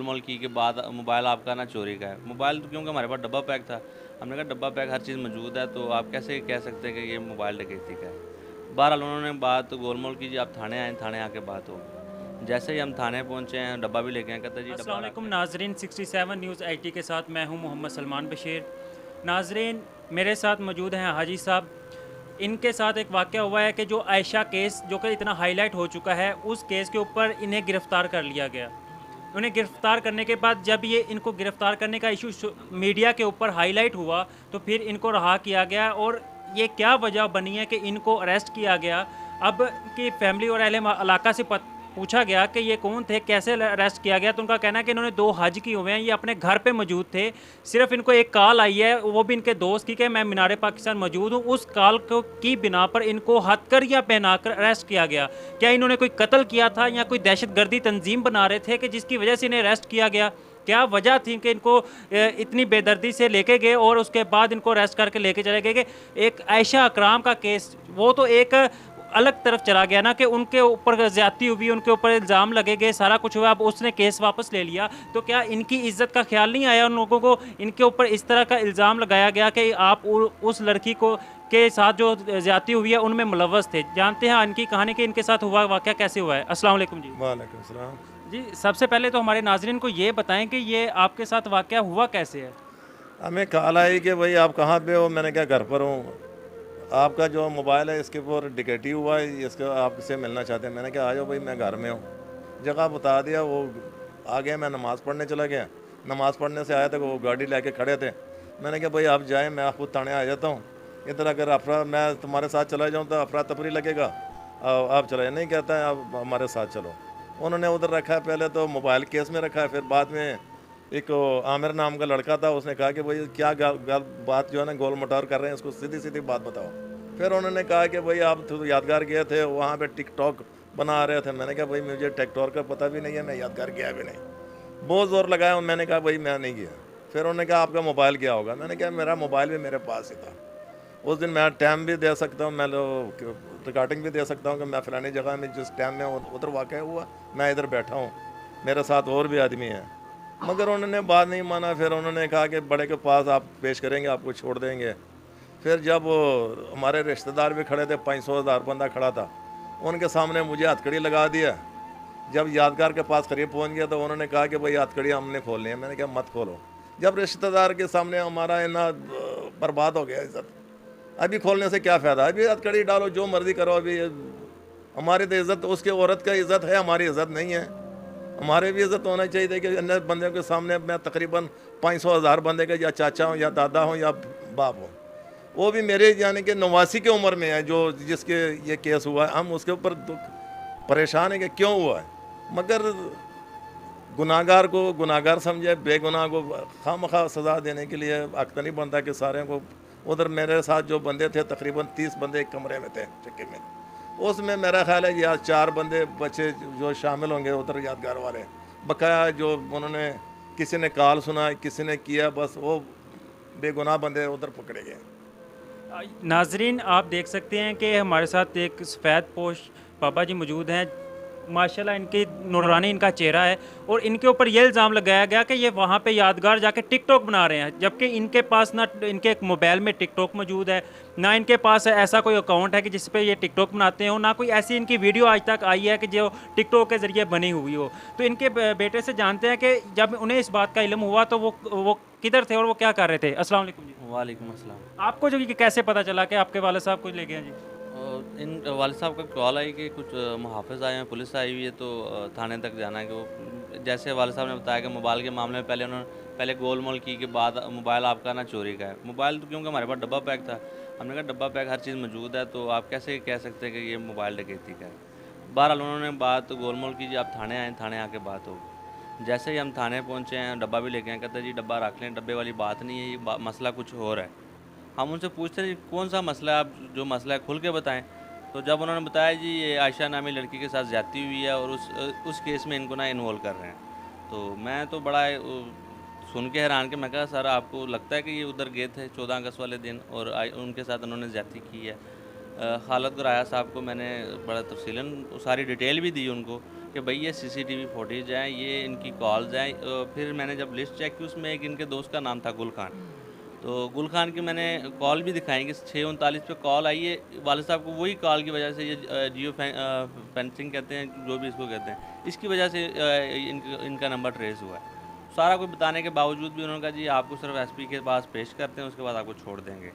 गोलमाल की के बाद मोबाइल आपका ना चोरी का है। मोबाइल तो क्योंकि हमारे पास डब्बा पैक था, हमने कहा डब्बा पैक हर चीज़ मौजूद है, तो आप कैसे कह सकते हैं कि ये मोबाइल डकैती का है। बहरहाल उन्होंने बात गोलमाल की जी, आप थाने आएँ, थाने आके बात होगी। जैसे ही हम थाने पहुँचे हैं, डब्बा भी लेके आए, कहते जी अस्सलाम डब्बा रख वालेकुम लें। नाजरीन, 67 न्यूज़ आईटी के साथ मैं हूं मोहम्मद सलमान बशीर। नाजरीन, मेरे साथ मौजूद हैं हाजी साहब। इनके साथ एक वाक़या हुआ है कि जो आयशा केस जो कि इतना हाईलाइट हो चुका है, उस केस के ऊपर इन्हें गिरफ़्तार कर लिया गया। उन्हें गिरफ़्तार करने के बाद जब ये इनको गिरफ़्तार करने का इशू मीडिया के ऊपर हाईलाइट हुआ, तो फिर इनको रहा किया गया। और ये क्या वजह बनी है कि इनको अरेस्ट किया गया। अब की फैमिली और अहले इलाका से पूछा गया कि ये कौन थे, कैसे अरेस्ट किया गया, तो उनका कहना है कि इन्होंने 2 हज किए हुए हैं, ये अपने घर पे मौजूद थे। सिर्फ इनको एक कॉल आई है, वो भी इनके दोस्त की, कि मैं मीनार पाकिस्तान मौजूद हूँ। उस कॉल को की बिना पर इनको हथकड़ियाँ पहनाकर अरेस्ट किया गया। क्या इन्होंने कोई कत्ल किया था या कोई दहशतगर्दी तंजीम बना रहे थे कि जिसकी वजह से इन्हें अरेस्ट किया गया? क्या वजह थी कि इनको इतनी बेदर्दी से लेके गए और उसके बाद इनको अरेस्ट करके लेके चले गए? कि एक आयशा अकराम का केस, वो तो एक अलग तरफ चला गया ना, कि उनके ऊपर ज्यादती हुई, उनके ऊपर इल्ज़ाम लगे गए, सारा कुछ हुआ, अब उसने केस वापस ले लिया। तो क्या इनकी इज्जत का ख्याल नहीं आया उन लोगों को? इनके ऊपर इस तरह का इल्ज़ाम लगाया गया कि आप उस लड़की को के साथ जो ज्यादती हुई है उनमें मुलव्वस थे। जानते हैं इनकी कहानी कि इनके साथ हुआ वाक़या कैसे हुआ है। अस्सलाम वालेकुम जी। वालेकुम सलाम। जी, सबसे पहले तो हमारे नाजरीन को ये बताएं कि ये आपके साथ वाक़या हुआ कैसे है? हमें कॉल आई कि भाई आप कहाँ पे हो? मैंने कहा घर पर हूँ। आपका जो मोबाइल है इसके ऊपर डकैती हुआ है, इसको आपसे मिलना चाहते हैं। मैंने कहा आ जाओ भाई, मैं घर में हूँ। जगह बता दिया, वो आ गया। मैं नमाज़ पढ़ने चला गया। नमाज़ पढ़ने से आया था, वो गाड़ी लेके खड़े थे। मैंने कहा भाई आप जाएँ, मैं खुद थाने आ जाता हूँ। इधर अगर मैं तुम्हारे साथ चला जाऊँ तो अफरा तफरी लगेगा। आप चले नहीं, कहता है आप हमारे साथ चलो। उन्होंने उधर रखा है, पहले तो मोबाइल केस में रखा है, फिर बाद में एक आमिर नाम का लड़का था, उसने कहा कि भाई क्या बात जो है ना गोल मटोर कर रहे हैं, इसको सीधी सीधी बात बताओ। फिर उन्होंने कहा कि भाई आप तो यादगार गए थे, वहाँ पे टिकटॉक बना रहे थे। मैंने कहा भाई मुझे टिकटॉक का पता भी नहीं है, मैं यादगार गया भी नहीं। बहुत ज़ोर लगाया, मैंने कहा भाई मैं नहीं गया। फिर उन्होंने कहा आपका मोबाइल गया होगा। मैंने कहा मेरा मोबाइल भी मेरे पास ही था। उस दिन मैं टाइम भी दे सकता हूँ, मैं रिकॉर्डिंग भी दे सकता हूँ कि मैं फलानी जगह में जिस टाइम में उधर वाक़ हुआ, मैं इधर बैठा हूँ, मेरे साथ और भी आदमी हैं। मगर उन्होंने बात नहीं माना। फिर उन्होंने कहा कि बड़े के पास आप पेश करेंगे, आपको छोड़ देंगे। फिर जब हमारे रिश्तेदार भी खड़े थे, 500,000 बंदा खड़ा था, उनके सामने मुझे हथकड़ी लगा दिया। जब यादगार के पास करीब पहुंच गया तो उन्होंने कहा कि भाई हथकड़ी हमने खोलनी है। मैंने कहा मत खोलो। जब रिश्तेदार के सामने हमारा इतना बर्बाद हो गया इज्जत, अभी खोलने से क्या फ़ायदा? अभी हथकड़ी डालो, जो मर्ज़ी करो। अभी हमारी तो इज़्ज़त, उसके औरत का इज़्ज़त है, हमारी इज़्ज़त नहीं है। हमारे भी इज़्ज़त होना चाहिए कि अन्य बंदे के सामने मैं तकरीबन 500,000 बंदे का या चाचा हूँ या दादा हूँ या बाप हूँ, वो भी मेरे यानी कि 89 की उम्र में है, जो जिसके ये केस हुआ है। हम उसके ऊपर परेशान है कि क्यों हुआ है। मगर गुनाहगार को गुनाहगार समझे, बेगुनाह को खामखा सज़ा देने के लिए हक़ नहीं बनता कि सारे को। उधर मेरे साथ जो बंदे थे, तकरीबन 30 बंदे एक कमरे में थे चक्के में। उसमें मेरा ख्याल है या 4 बंदे बच्चे जो शामिल होंगे उधर यादगार वाले। बकाया जो उन्होंने, किसी ने कॉल सुना, किसी ने किया, बस वो बेगुनाह बंदे उधर पकड़े गए। नाजरीन, आप देख सकते हैं कि हमारे साथ एक सफ़ेद पोश बाबा जी मौजूद हैं। माशाल्लाह इनकी नूरानी इनका चेहरा है, और इनके ऊपर ये इल्ज़ाम लगाया गया कि ये वहाँ पे यादगार जाके टिकटॉक बना रहे हैं, जबकि इनके पास ना इनके एक मोबाइल में टिकटॉक मौजूद है, ना इनके पास ऐसा कोई अकाउंट है कि जिस पे ये टिकटॉक बनाते हो, ना कोई ऐसी इनकी वीडियो आज तक आई है कि जो टिकटॉक के ज़रिए बनी हुई हो। तो इनके बेटे से जानते हैं कि जब उन्हें इस बात का इल्म हुआ तो वो किधर थे और वो क्या कर रहे थे। अस्सलाम वालेकुम जी। वालेकुम अस्सलाम। आपको जो ये कैसे पता चला कि आपके वाले साहब कुछ ले गए हैं जी? इन वालिद साहब का कॉल आई कि कुछ मुहाफ़िज़ आए हैं, पुलिस आई हुई है, तो थाने तक जाना है। कि वो जैसे वालिद साहब ने बताया कि मोबाइल के मामले में पहले गोलमाल की के बाद मोबाइल आपका ना चोरी का है। मोबाइल तो क्योंकि हमारे पास डब्बा पैक था, हमने कहा डब्बा पैक हर चीज़ मौजूद है, तो आप कैसे कह सकते हैं कि ये मोबाइल डकैती का है। बहरहाल उन्होंने बात गोलमाल की जी, आप थाने आएँ, थाने आके बात होगी। जैसे ही हम थाने पहुँचे हैं, डब्बा भी लेके आए, कहते जी डब्बा रख लें, डब्बे वाली बात नहीं है, ये मसला कुछ और है। हम उनसे पूछते हैं कौन सा मसला है, आप जो मसला है खुल के बताएं। तो जब उन्होंने बताया जी ये आयशा नामी लड़की के साथ ज़्यादती हुई है और उस केस में इनको ना इन्वॉल्व कर रहे हैं, तो मैं तो बड़ा सुन के हैरान कि मैं कहा सर आपको लगता है कि ये उधर गए थे 14 अगस्त वाले दिन और उनके साथ उन्होंने ज़्यादती की है। खालद राया साहब को मैंने बड़ा तफसीलन सारी डिटेल भी दी उनको, कि भाई ये सीसीटीवी फुटेज है, ये इनकी कॉल्स हैं। फिर मैंने जब लिस्ट चेक की उसमें एक इनके दोस्त का नाम था गुल खान। तो गुल खान की मैंने कॉल भी दिखाई कि 6:39 पे कॉल आई है वालिद साहब को, वही कॉल की वजह से ये जियो फेंसिंग कहते हैं जो भी इसको कहते हैं, इसकी वजह से इनका नंबर ट्रेस हुआ है। सारा कुछ बताने के बावजूद भी उन्होंने कहा जी आपको सिर्फ एसपी के पास पेश करते हैं, उसके बाद आपको छोड़ देंगे।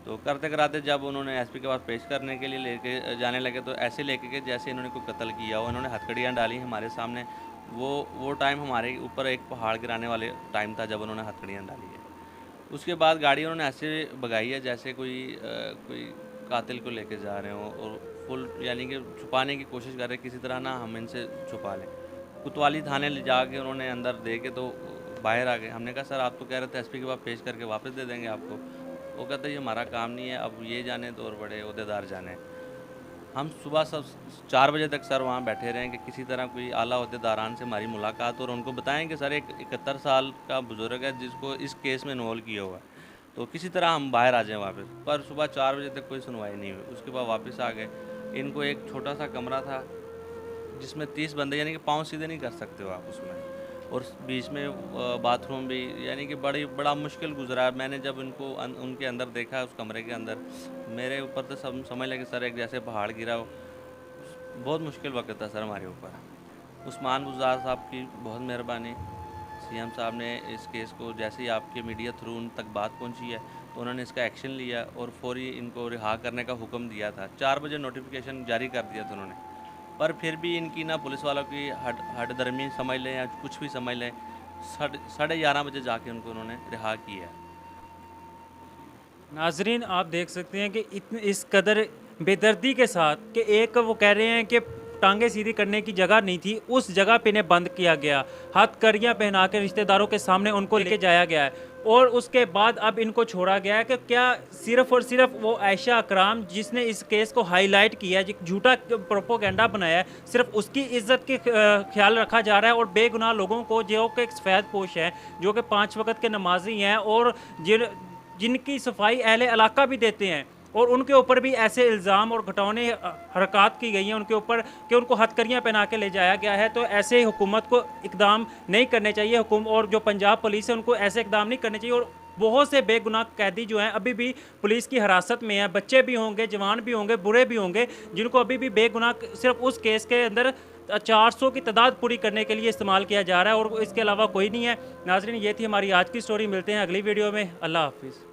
तो करते कराते जब उन्होंने एसपी के पास पेश करने के लिए लेके जाने लगे तो ऐसे लेके के जैसे इन्होंने कोई कत्ल किया हो, इन्होंने हथकड़ियाँ डाली हमारे सामने। वो टाइम हमारे ऊपर एक पहाड़ गिराने वाले टाइम था जब उन्होंने हथकड़ियाँ डाली है। उसके बाद गाड़ी उन्होंने ऐसे भगाई है जैसे कोई कातिल को लेके जा रहे हो, और फुल यानी कि छुपाने की कोशिश कर रहे किसी तरह ना हम इनसे छुपा लें। कोतवाली थाने ले जाके उन्होंने अंदर दे के तो बाहर आ गए। हमने कहा सर आप तो कह रहे थे एसपी के पास पेश करके वापस दे देंगे आपको। वो कहते ये हमारा काम नहीं है, अब ये जाने तो और बड़े अहदेदार जाने। हम सुबह सब 4 बजे तक सर वहाँ बैठे रहें कि किसी तरह कोई आला अहदेदारान से हमारी मुलाकात और उनको बताएं कि सर एक 71 साल का बुजुर्ग है जिसको इस केस में इन्वॉल्व किया हुआ है, तो किसी तरह हम बाहर आ जाएं वापस। पर सुबह 4 बजे तक कोई सुनवाई नहीं हुई। उसके बाद वापस आ गए। इनको एक छोटा सा कमरा था जिसमें 30 बंदे, यानी कि पाँव सीधे नहीं कर सकते हो आप उसमें, और बीच में बाथरूम भी, यानी कि बड़ा मुश्किल गुजरा। मैंने जब उनको उनके अंदर देखा उस कमरे के अंदर, मेरे ऊपर तो सब समझ लगे सर एक जैसे पहाड़ गिरा हो। बहुत मुश्किल वक्त था सर हमारे ऊपर। उस्मान बुज़ार साहब की बहुत मेहरबानी, सीएम साहब ने इस केस को जैसे ही आपके मीडिया थ्रू उन तक बात पहुंची है तो उन्होंने इसका एक्शन लिया और फौरी इनको रिहा करने का हुक्म दिया था। 4 बजे नोटिफिकेशन जारी कर दिया था उन्होंने, पर फिर भी इनकी ना पुलिस वालों की हट दर्मी समझ लें या कुछ भी समझ लें, 11:30 बजे जाके उनको उन्होंने रिहा किया। नाजरीन आप देख सकते हैं कि इस कदर बेदर्दी के साथ कि एक वो कह रहे हैं कि टांगे सीधी करने की जगह नहीं थी, उस जगह पे इन्हें बंद किया गया, हथकड़ियाँ पहना के रिश्तेदारों के सामने उनको लेके जाया गया है, और उसके बाद अब इनको छोड़ा गया है। कि क्या सिर्फ और सिर्फ वो आयशा अकराम जिसने इस केस को हाईलाइट किया है, झूठा प्रोपोगंडा बनाया है, सिर्फ उसकी इज्जत के ख्याल रखा जा रहा है, और बेगुनाह लोगों को जो कि सफ़ेद पोश हैं, जो कि 5 वक्त के नमाजी हैं और जिनकी सफाई अहले इलाका भी देते हैं, और उनके ऊपर भी ऐसे इल्ज़ाम और घटौने हरकत की गई हैं उनके ऊपर कि उनको हथकड़ियाँ पहना के ले जाया गया है। तो ऐसे हुकूमत को इकदाम नहीं करने चाहिए, और जो पंजाब पुलिस है उनको ऐसे इकदाम नहीं करने चाहिए। और बहुत से बेगुनाह कैदी जो हैं अभी भी पुलिस की हिरासत में हैं, बच्चे भी होंगे, जवान भी होंगे, बुरे भी होंगे, जिनको अभी भी बेगुनाह सिर्फ उस केस के अंदर 400 की तादाद पूरी करने के लिए इस्तेमाल किया जा रहा है, और इसके अलावा कोई नहीं है। नाज़रीन ये थी हमारी आज की स्टोरी, मिलते हैं अगली वीडियो में। अल्लाह हाफिज़।